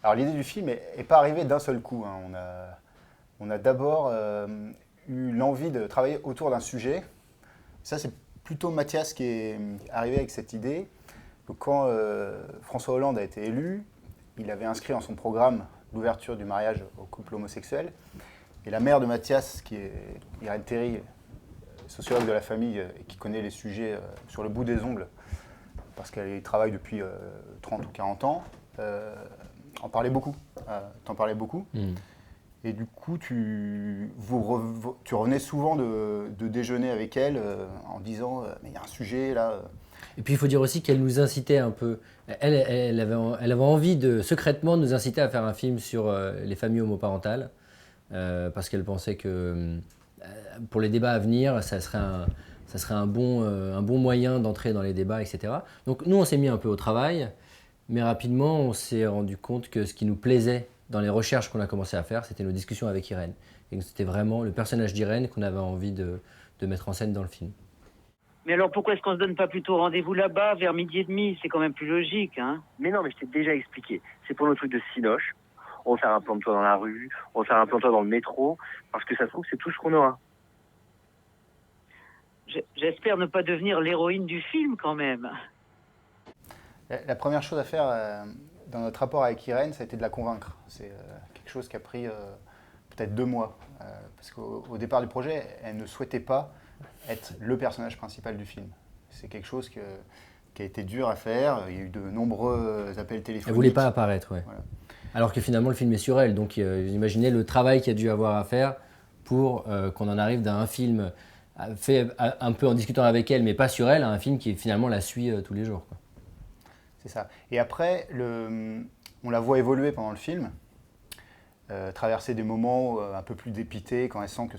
Alors l'idée du film est pas arrivée d'un seul coup, hein. On a d'abord eu l'envie de travailler autour d'un sujet. Ça, c'est plutôt Mathias qui est arrivé avec cette idée. Donc, quand François Hollande a été élu, il avait inscrit dans son programme l'ouverture du mariage aux couples homosexuels. Et la mère de Mathias, qui est Irène Théry, sociologue de la famille et qui connaît les sujets sur le bout des ongles, parce qu'elle y travaille depuis 30 ou 40 ans, en parlait beaucoup. T'en parlais beaucoup. Et du coup, tu revenais souvent de déjeuner avec elle en disant mais il y a un sujet là. Et puis il faut dire aussi qu'elle nous incitait un peu. Elle avait envie secrètement nous inciter à faire un film sur les familles homoparentales, parce qu'elle pensait que pour les débats à venir, ça serait un bon moyen d'entrer dans les débats, etc. Donc nous, on s'est mis un peu au travail, mais rapidement, on s'est rendu compte que ce qui nous plaisait dans les recherches qu'on a commencé à faire, c'était nos discussions avec Irène. Et que c'était vraiment le personnage d'Irène qu'on avait envie de mettre en scène dans le film. Mais alors pourquoi est-ce qu'on se donne pas plutôt rendez-vous là-bas vers 12h30? C'est quand même plus logique, hein? Mais non, mais je t'ai déjà expliqué. C'est pour nos trucs de cinoche. On va faire un plan de toi dans la rue, on va faire un plan de toi dans le métro, parce que ça se trouve, c'est tout ce qu'on aura. J'espère ne pas devenir l'héroïne du film quand même. La première chose à faire dans notre rapport avec Irène, ça a été de la convaincre. C'est quelque chose qui a pris peut-être 2 mois. Parce qu'au départ du projet, elle ne souhaitait pas être le personnage principal du film. C'est quelque chose qui a été dur à faire. Il y a eu de nombreux appels téléphoniques. Elle ne voulait pas apparaître, ouais. Voilà. Alors que finalement, le film est sur elle. Donc vous imaginez le travail qu'il y a dû avoir à faire pour qu'on en arrive d'un film fait un peu en discutant avec elle, mais pas sur elle, à un film qui finalement la suit tous les jours, quoi. C'est ça. Et après, on la voit évoluer pendant le film, traverser des moments un peu plus dépités quand elle sent que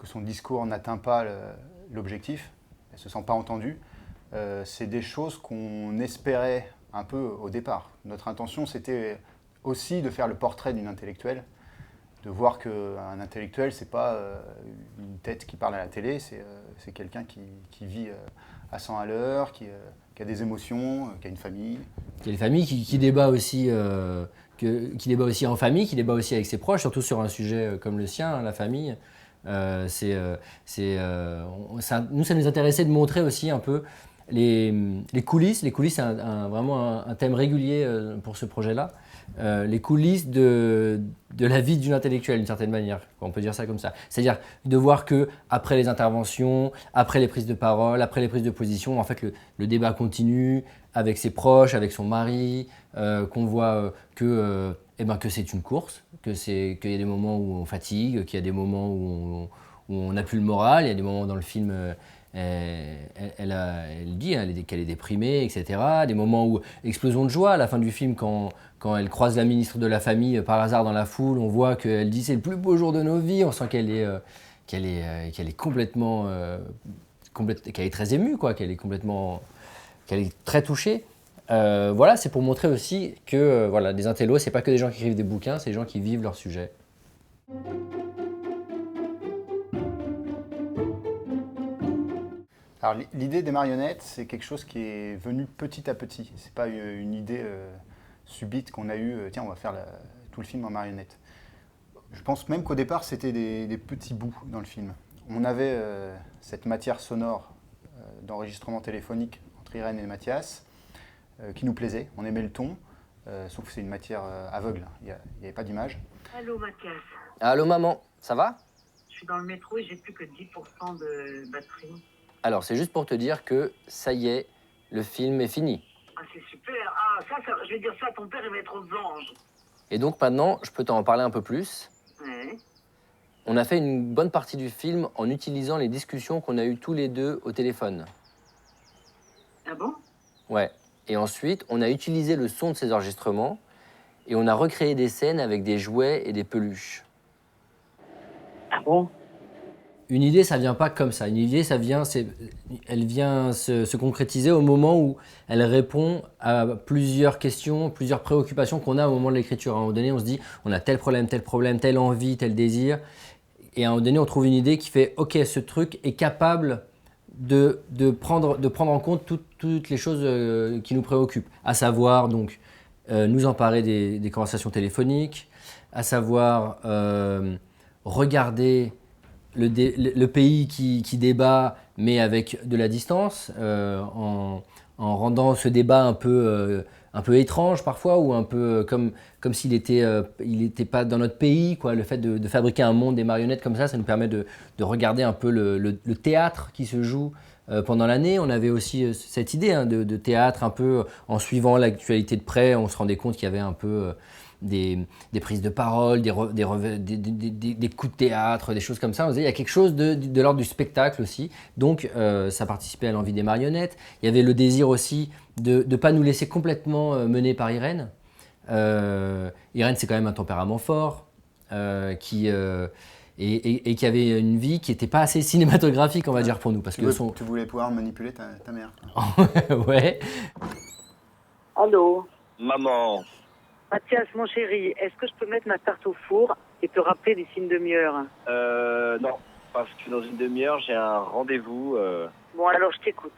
son discours n'atteint pas l'objectif, elle ne se sent pas entendue. C'est des choses qu'on espérait un peu au départ. Notre intention, c'était aussi de faire le portrait d'une intellectuelle, de voir qu'un intellectuel, ce n'est pas une tête qui parle à la télé, c'est quelqu'un qui vit à 100 à l'heure, qui a des émotions, qui a une famille. Qui a une famille qui débat aussi, qui débat aussi en famille, qui débat aussi avec ses proches, surtout sur un sujet comme le sien, la famille. Nous, ça nous intéressait de montrer aussi un peu les coulisses. Les coulisses, c'est vraiment un thème régulier pour ce projet-là. Les coulisses de la vie d'une intellectuelle, d'une certaine manière, on peut dire ça comme ça. C'est-à-dire de voir que après les interventions, après les prises de parole, après les prises de position, en fait, le débat continue avec ses proches, avec son mari, qu'on voit que c'est une course, qu'il y a des moments où on fatigue, qu'il y a des moments où on n'a plus le moral, il y a des moments dans le film. Elle dit qu'elle est déprimée, etc. Des moments où, explosion de joie à la fin du film, quand elle croise la ministre de la Famille par hasard dans la foule, on voit qu'elle dit c'est le plus beau jour de nos vies, on sent qu'elle est complètement, qu'elle est très émue, quoi, qu'elle est très touchée. Voilà, c'est pour montrer aussi que voilà, des intellos, c'est pas que des gens qui écrivent des bouquins, c'est des gens qui vivent leur sujet. Alors l'idée des marionnettes, c'est quelque chose qui est venu petit à petit. C'est pas une idée subite qu'on a eue, tiens, on va faire tout le film en marionnettes. Je pense même qu'au départ, c'était des petits bouts dans le film. On avait cette matière sonore d'enregistrement téléphonique entre Irène et Mathias qui nous plaisait. On aimait le ton, sauf que c'est une matière aveugle. Il n'y avait pas d'image. Allô Mathias, Allô maman, ça va ? je suis dans le métro et j'ai plus que 10% de batterie. Alors c'est juste pour te dire que ça y est, le film est fini. Ah c'est super, je vais dire ça à ton père, il va être aux anges. Et donc maintenant, je peux t'en parler un peu plus. Ouais. On a fait une bonne partie du film en utilisant les discussions qu'on a eues tous les deux au téléphone. Ah bon? Ouais. Et ensuite, on a utilisé le son de ces enregistrements et on a recréé des scènes avec des jouets et des peluches. Ah bon? Une idée, ça vient pas comme ça. Une idée, elle vient se concrétiser au moment où elle répond à plusieurs questions, plusieurs préoccupations qu'on a au moment de l'écriture. À un moment donné, on se dit, on a tel problème, telle envie, tel désir. Et à un moment donné, on trouve une idée qui fait, ok, ce truc est capable de prendre en compte toutes les choses qui nous préoccupent. À savoir, donc, nous emparer des conversations téléphoniques, à savoir regarder le pays qui débat, mais avec de la distance, en rendant ce débat un peu étrange parfois, ou un peu comme s'il était pas dans notre pays, quoi. Le fait de fabriquer un monde des marionnettes comme ça nous permet de regarder un peu le théâtre qui se joue pendant l'année. On avait aussi cette idée de théâtre un peu en suivant l'actualité de près. On se rendait compte qu'il y avait un peu des prises de parole, des coups de théâtre, des choses comme ça. On disait, il y a quelque chose de l'ordre du spectacle aussi. Donc ça participait à l'envie des marionnettes. Il y avait le désir aussi de ne pas nous laisser complètement mener par Irène. Irène, c'est quand même un tempérament fort et qui avait une vie qui n'était pas assez cinématographique, on va dire, pour nous. Parce Tu voulais pouvoir manipuler ta mère. Ouais. Allô, Maman, Mathias, mon chéri, est-ce que je peux mettre ma tarte au four et te rappeler d'ici une demi-heure? non, parce que dans une demi-heure, j'ai un rendez-vous. Bon, alors je t'écoute.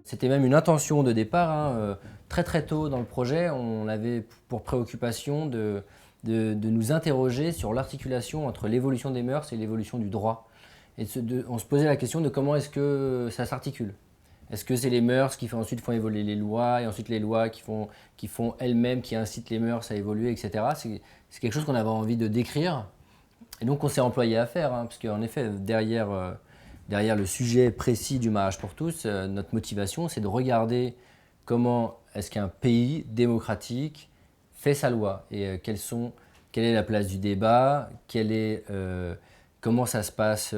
C'était même une intention de départ, hein. Très très tôt dans le projet, on avait pour préoccupation de nous interroger sur l'articulation entre l'évolution des mœurs et l'évolution du droit. Et on se posait la question de comment est-ce que ça s'articule. Est-ce que c'est les mœurs qui ensuite font évoluer les lois, et ensuite les lois qui font elles-mêmes, qui incitent les mœurs à évoluer, etc. C'est quelque chose qu'on avait envie de décrire. Et donc on s'est employé à faire, hein, parce qu'en effet, derrière le sujet précis du mariage pour tous, notre motivation, c'est de regarder comment est-ce qu'un pays démocratique fait sa loi et quelle est la place du débat, comment ça se passe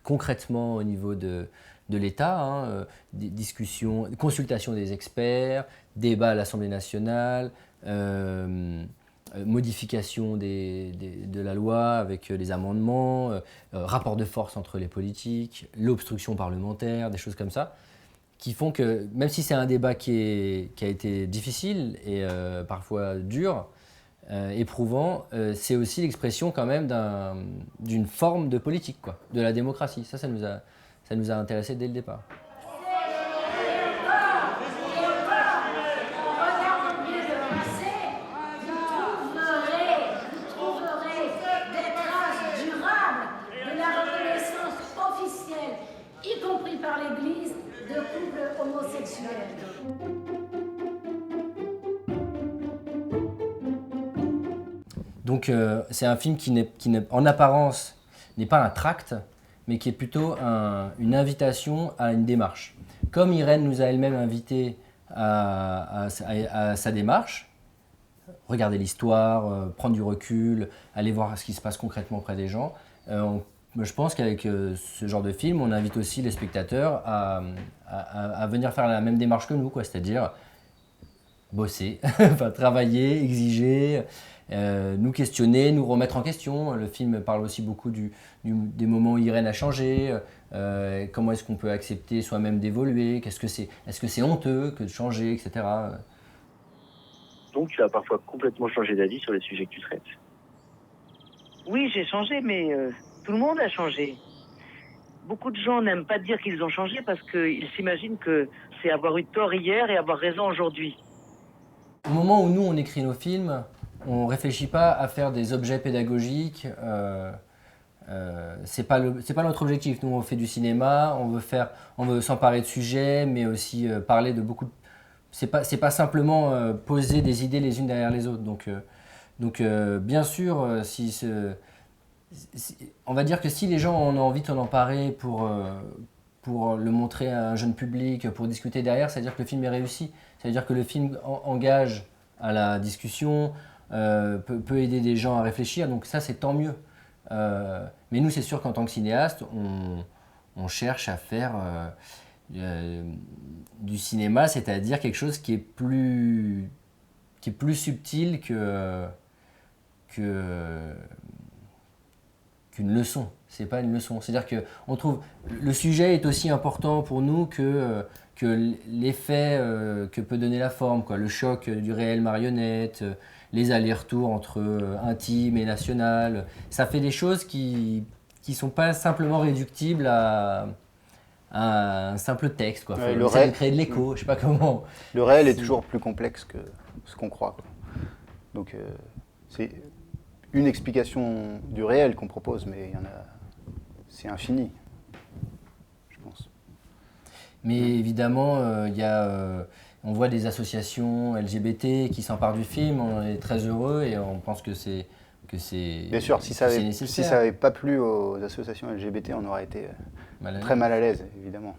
concrètement au niveau de l'État, hein, des discussions, consultation des experts, débat à l'Assemblée nationale, modification de la loi avec les amendements, rapport de force entre les politiques, l'obstruction parlementaire, des choses comme ça, qui font que même si c'est un débat qui a été difficile et parfois dur, éprouvant, c'est aussi l'expression quand même d'une forme de politique, quoi, de la démocratie. Ça nous a intéressés dès le départ. Donc c'est un film qui en apparence n'est pas un tract, mais qui est plutôt une invitation à une démarche. Comme Irène nous a elle-même invités à sa démarche, regarder l'histoire, prendre du recul, aller voir ce qui se passe concrètement auprès des gens, je pense qu'avec ce genre de film, on invite aussi les spectateurs à venir faire la même démarche que nous, quoi, c'est-à-dire bosser, enfin, travailler, exiger, nous questionner, nous remettre en question. Le film parle aussi beaucoup des moments où Irène a changé, comment est-ce qu'on peut accepter soi-même d'évoluer, est-ce que c'est honteux que de changer, etc. Donc tu as parfois complètement changé d'avis sur les sujets que tu traites. Oui, j'ai changé, mais tout le monde a changé. Beaucoup de gens n'aiment pas dire qu'ils ont changé parce qu'ils s'imaginent que c'est avoir eu tort hier et avoir raison aujourd'hui. Au moment où nous, on écrit nos films, on ne réfléchit pas à faire des objets pédagogiques. C'est pas notre objectif. Nous, on fait du cinéma, on veut s'emparer de sujets, mais aussi parler de beaucoup de... C'est pas simplement poser des idées les unes derrière les autres. Donc bien sûr, on va dire que si les gens ont envie de s'en emparer pour le montrer à un jeune public, pour discuter derrière, c'est-à-dire que le film est réussi. C'est-à-dire que le film engage à la discussion, peut aider des gens à réfléchir, donc ça c'est tant mieux. Mais nous c'est sûr qu'en tant que cinéaste, on cherche à faire du cinéma, c'est-à-dire quelque chose qui est plus subtil qu'une leçon. C'est pas une leçon. C'est-à-dire que on trouve le sujet est aussi important pour nous que l'effet que peut donner la forme, quoi. Le choc du réel marionnette, les allers-retours entre intime et national. Ça fait des choses qui sont pas simplement réductibles à un simple texte, quoi. Ouais, Faut le essayer de ré- créer de l'écho, je sais pas comment. Le réel est C'est- toujours plus complexe que ce qu'on croit, quoi. Donc c'est une explication du réel qu'on propose, mais il y en a, c'est infini, je pense. Mais évidemment, on voit des associations LGBT qui s'emparent du film, on est très heureux et on pense que c'est Bien sûr, si ça que c'est avait, nécessaire. si ça avait pas plu aux associations LGBT, on aurait été Mal à l'aise. très mal à l'aise, évidemment.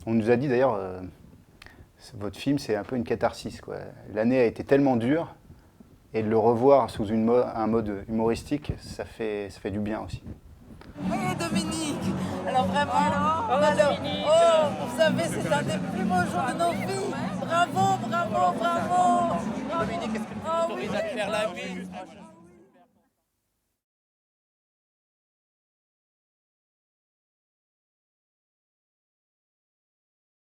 On nous a dit d'ailleurs, votre film, c'est un peu une catharsis, quoi. L'année a été tellement dure, et de le revoir sous un mode humoristique, ça fait du bien aussi. Hey Dominique, alors vraiment, vous savez, c'est un des plus beaux jours de nos vies. Bravo. Dominique, est-ce que tu t'autorises à te faire la bise?